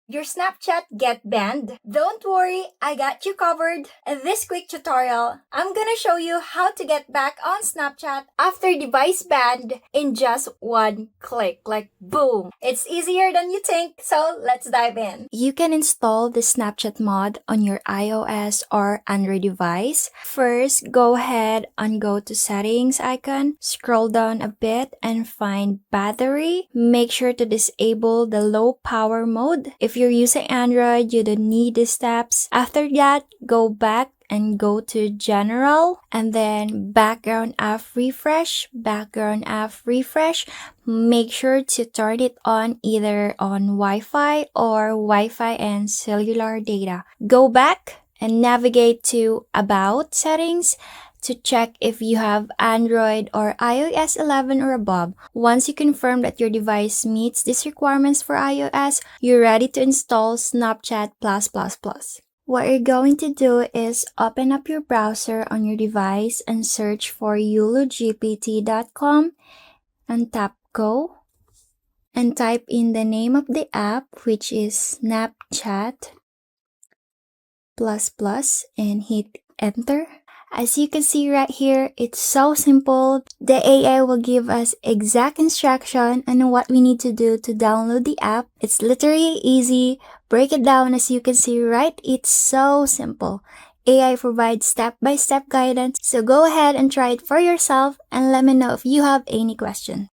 your Snapchat get banned? Don't worry, I got you covered. In this quick tutorial, I'm gonna show you how to get back on Snapchat after device banned in just one click. Like boom! It's easier than you think, so let's dive in. You can install the Snapchat mod on your iOS or Android device. First, go ahead and go to settings icon, scroll down a bit and find battery. Make sure to disable the low power mode. If you're using Android, you don't need these steps. After that, go back and go to general and then background app refresh. Make sure to turn it on either on Wi-Fi or Wi-Fi and cellular data. Go back and navigate to about settings to check if you have Android or iOS 11 or above. Once you confirm that your device meets these requirements for iOS, you're ready to install Snapchat++. What you're going to do is open up your browser on your device and search for youlogpt.com and tap go and type in the name of the app, which is Snapchat++ and hit enter. As you can see right here, it's so simple. The AI will give us exact instruction on what we need to do to download the app. It's literally easy. Break it down as you can see, right? It's so simple. AI provides step-by-step guidance, so go ahead and try it for yourself and let me know if you have any question.